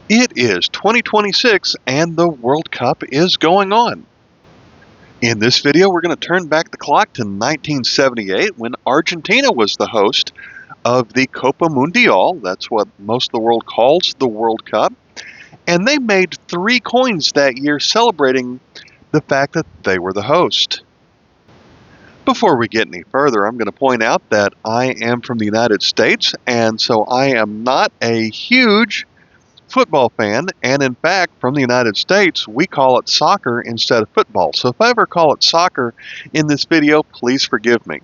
It is 2026 and the World Cup is going on. In this video, we're going to turn back the clock to 1978 when Argentina was the host of the Copa Mundial. That's what most of the world calls the World Cup. And they made 3 coins that year celebrating the fact that they were the host. Before we get any further, I'm going to point out that I am from the United States, and so I am not a huge football fan, and in fact, from the United States, we call it soccer instead of football. So if I ever call it soccer in this video, please forgive me.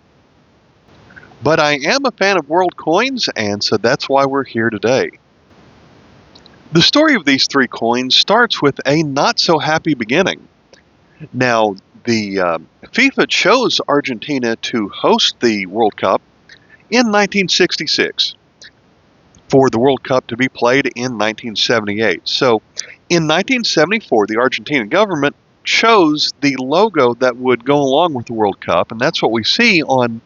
But I am a fan of world coins, and so that's why we're here today. The story of these 3 coins starts with a not-so-happy beginning. Now, the FIFA chose Argentina to host the World Cup in 1966. For the World Cup to be played in 1978. So in 1974, the Argentine government chose the logo that would go along with the World Cup, and that's what we see on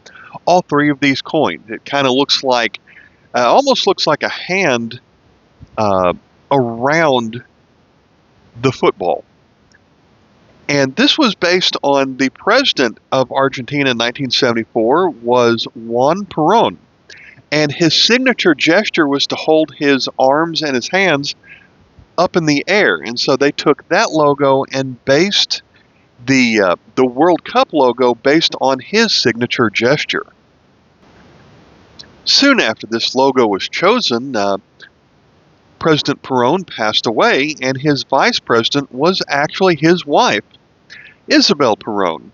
all 3 of these coins. It kind of looks like, almost looks like a hand around the football. And this was based on the president of Argentina in 1974 was Juan Perón. And his signature gesture was to hold his arms and his hands up in the air. And so they took that logo and based the World Cup logo based on his signature gesture. Soon after this logo was chosen, President Perón passed away, and his vice president was actually his wife, Isabel Perón.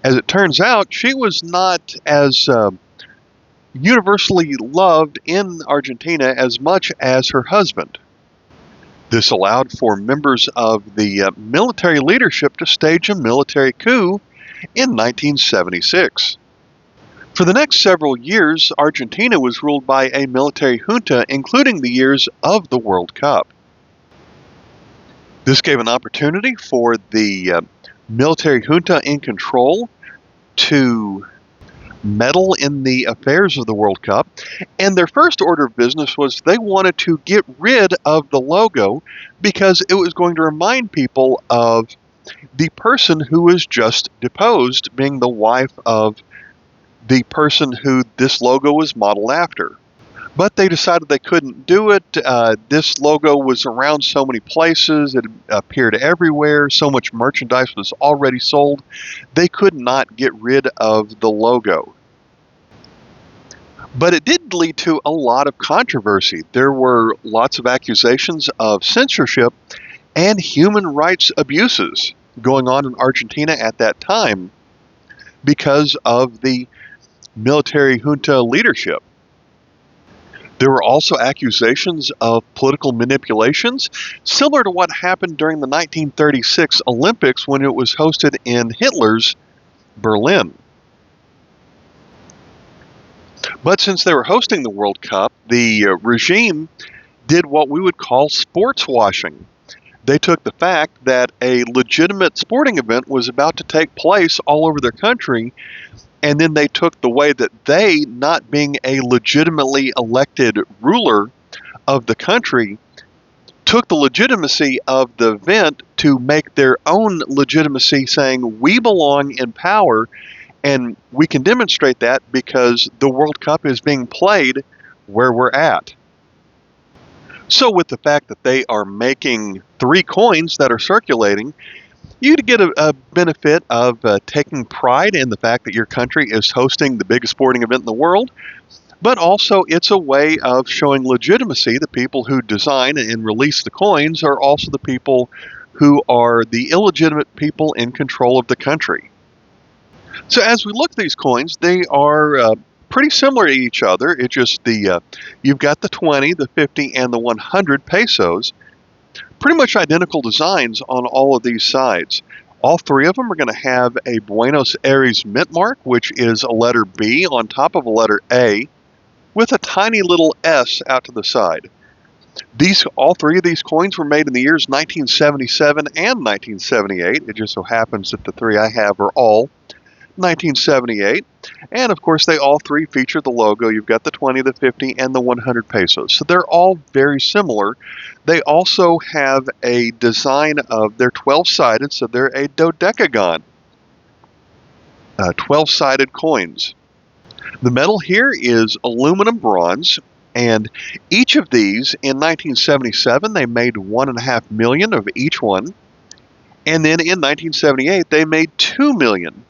As it turns out, she was not as universally loved in Argentina as much as her husband. This allowed for members of the military leadership to stage a military coup in 1976. For the next several years, Argentina was ruled by a military junta, including the years of the World Cup. This gave an opportunity for the military junta in control to meddle in the affairs of the World Cup, and their first order of business was they wanted to get rid of the logo because it was going to remind people of the person who was just deposed, being the wife of the person who this logo was modeled after. But they decided they couldn't do it. This logo was around so many places, it appeared everywhere, so much merchandise was already sold, they could not get rid of the logo. But it did lead to a lot of controversy. There were lots of accusations of censorship and human rights abuses going on in Argentina at that time because of the military junta leadership. There were also accusations of political manipulations, similar to what happened during the 1936 Olympics when it was hosted in Hitler's Berlin. But since they were hosting the World Cup, the regime did what we would call sports washing. They took the fact that a legitimate sporting event was about to take place all over their country, and then they took the way that they, not being a legitimately elected ruler of the country, took the legitimacy of the event to make their own legitimacy, saying, we belong in power, and we can demonstrate that because the World Cup is being played where we're at. So with the fact that they are making 3 coins that are circulating, you get a benefit of taking pride in the fact that your country is hosting the biggest sporting event in the world, but also it's a way of showing legitimacy. The people who design and release the coins are also the people who are the illegitimate people in control of the country. So as we look at these coins, they are pretty similar to each other. It's just you've got the 20, the 50, and the 100 pesos. Pretty much identical designs on all of these sides. All 3 of them are going to have a Buenos Aires mint mark, which is a letter B on top of a letter A, with a tiny little S out to the side. All 3 of these coins were made in the years 1977 and 1978. It just so happens that the 3 I have are all 1978. And of course, they all three feature the logo. You've got the 20, the 50, and the 100 pesos. So they're all very similar. They also have a design of, they're 12-sided, so they're a dodecagon, 12-sided coins. The metal here is aluminum bronze, and each of these in 1977 they made 1.5 million of each one, and then in 1978 they made 2 million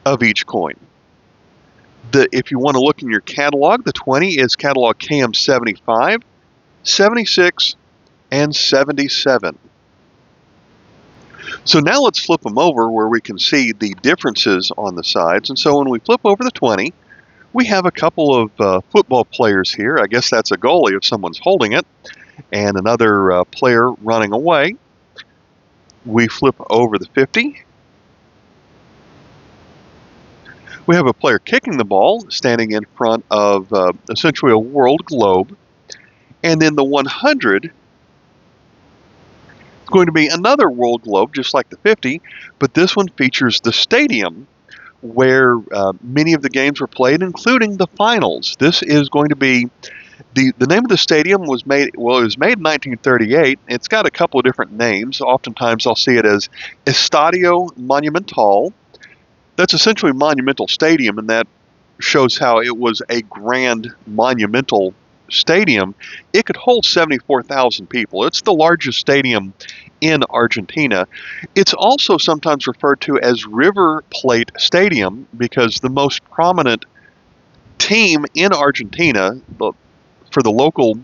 of each coin. If you want to look in your catalog, the 20 is catalog KM 75, 76, and 77. So now let's flip them over where we can see the differences on the sides. And so when we flip over the 20, we have a couple of football players here. I guess that's a goalie if someone's holding it, and another player running away. We flip over the 50. We have a player kicking the ball, standing in front of essentially a world globe. And then the 100 is going to be another world globe, just like the 50, but this one features the stadium where many of the games were played, including the finals. This is going to be, the name of the stadium was made, well, it was made in 1938. It's got a couple of different names. Oftentimes I'll see it as Estadio Monumental. That's essentially Monumental Stadium, and that shows how it was a grand monumental stadium. It could hold 74,000 people. It's the largest stadium in Argentina. It's also sometimes referred to as River Plate Stadium because the most prominent team in Argentina for the local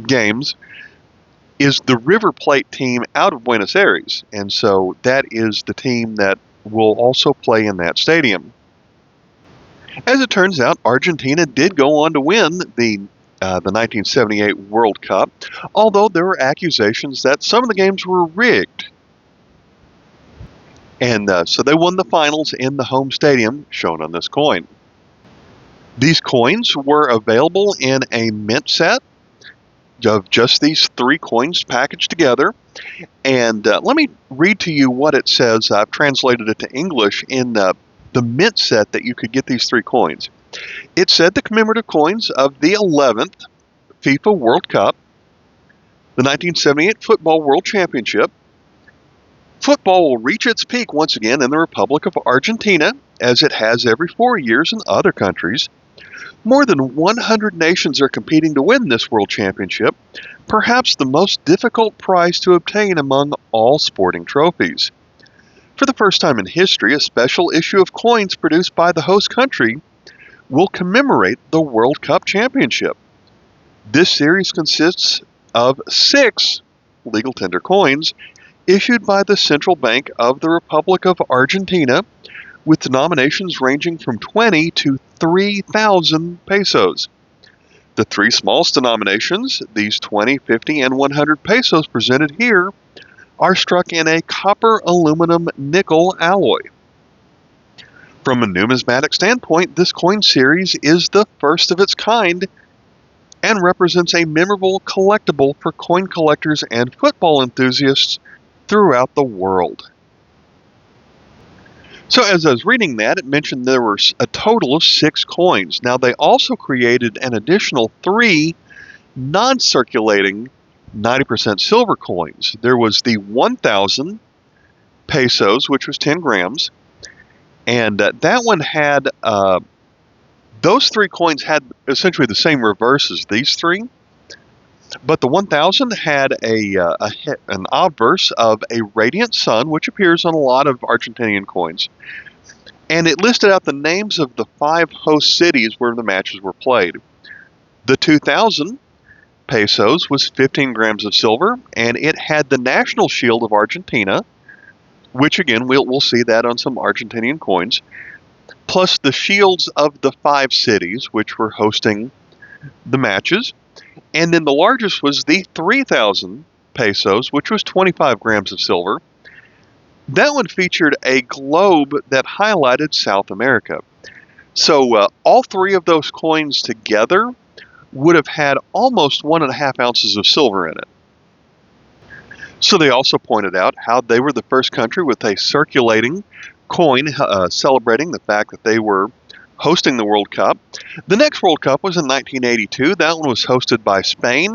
games is the River Plate team out of Buenos Aires, and so that is the team that will also play in that stadium. As it turns out, Argentina did go on to win the 1978 World Cup, although there were accusations that some of the games were rigged. And so they won the finals in the home stadium, shown on this coin. These coins were available in a mint set of just these three coins packaged together. And let me read to you what it says. I've translated it to English in the mint set that you could get these three coins. It said the commemorative coins of the 11th FIFA World Cup, the 1978 Football World Championship. Football will reach its peak once again in the Republic of Argentina, as it has every 4 years in other countries. More than 100 nations are competing to win this World Championship, perhaps the most difficult prize to obtain among all sporting trophies. For the first time in history, a special issue of coins produced by the host country will commemorate the World Cup Championship. This series consists of 6 legal tender coins issued by the Central Bank of the Republic of Argentina, with denominations ranging from 20 to 3,000 pesos. The three smallest denominations, these 20, 50, and 100 pesos presented here, are struck in a copper, aluminum, nickel alloy. From a numismatic standpoint, this coin series is the first of its kind and represents a memorable collectible for coin collectors and football enthusiasts throughout the world. So as I was reading that, it mentioned there were a total of 6 coins. Now they also created an additional 3 non-circulating 90% silver coins. There was the 1,000 pesos, which was 10 grams, and that one had, those 3 coins had essentially the same reverse as these 3, but the 1,000 had an obverse of a radiant sun, which appears on a lot of Argentinian coins, and it listed out the names of the 5 host cities where the matches were played. The 2,000 pesos was 15 grams of silver, and it had the national shield of Argentina, which again, we'll see that on some Argentinian coins, plus the shields of the 5 cities which were hosting the matches. And then the largest was the 3,000 pesos, which was 25 grams of silver. That one featured a globe that highlighted South America. So all 3 of those coins together would have had almost 1.5 ounces of silver in it. So they also pointed out how they were the first country with a circulating coin celebrating the fact that they were hosting the World Cup. The next World Cup was in 1982. That one was hosted by Spain.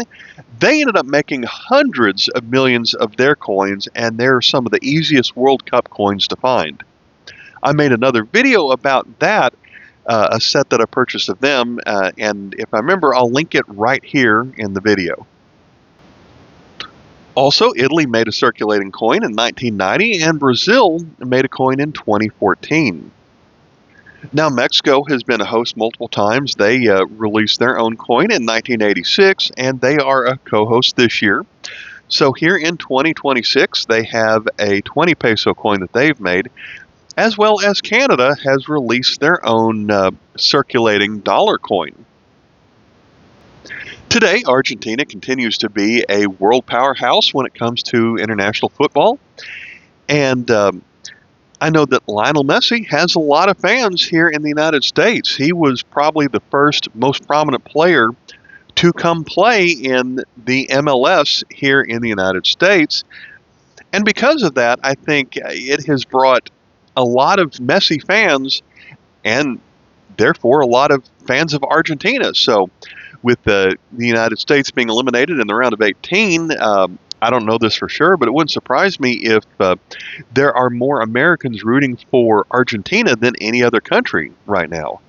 They ended up making hundreds of millions of their coins, and they're some of the easiest World Cup coins to find. I made another video about that, a set that I purchased of them, and if I remember, I'll link it right here in the video. Also, Italy made a circulating coin in 1990, and Brazil made a coin in 2014. Now, Mexico has been a host multiple times. They released their own coin in 1986, and they are a co-host this year. So here in 2026, they have a 20 peso coin that they've made, as well as Canada has released their own circulating dollar coin. Today, Argentina continues to be a world powerhouse when it comes to international football. And I know that Lionel Messi has a lot of fans here in the United States. He was probably the first most prominent player to come play in the MLS here in the United States. And because of that, I think it has brought a lot of Messi fans and therefore a lot of fans of Argentina. So with the United States being eliminated in the round of 18, I don't know this for sure, but it wouldn't surprise me if there are more Americans rooting for Argentina than any other country right now.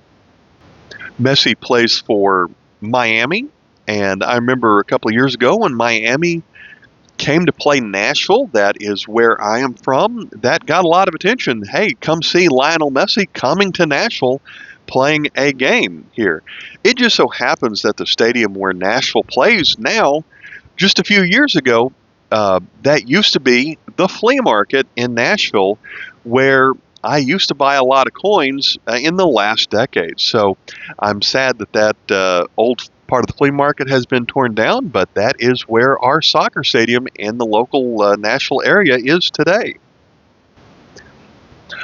Messi plays for Miami, and I remember a couple of years ago when Miami came to play Nashville, that is where I am from, that got a lot of attention. Hey, come see Lionel Messi coming to Nashville playing a game here. It just so happens that the stadium where Nashville plays now, just a few years ago, that used to be the flea market in Nashville, where I used to buy a lot of coins in the last decade. So I'm sad that that old part of the flea market has been torn down, but that is where our soccer stadium in the local Nashville area is today.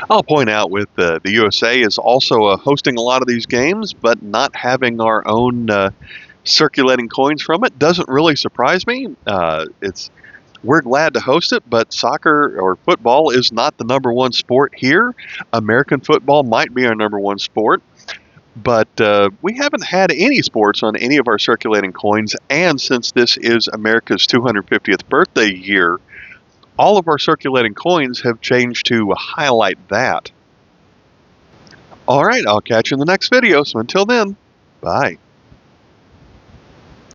I'll point out with the USA is also hosting a lot of these games, but not having our own circulating coins from it doesn't really surprise me. We're glad to host it, but soccer or football is not the number one sport here. American football might be our number one sport, but we haven't had any sports on any of our circulating coins, and since this is America's 250th birthday year, all of our circulating coins have changed to highlight that. All right, I'll catch you in the next video, so until then, bye.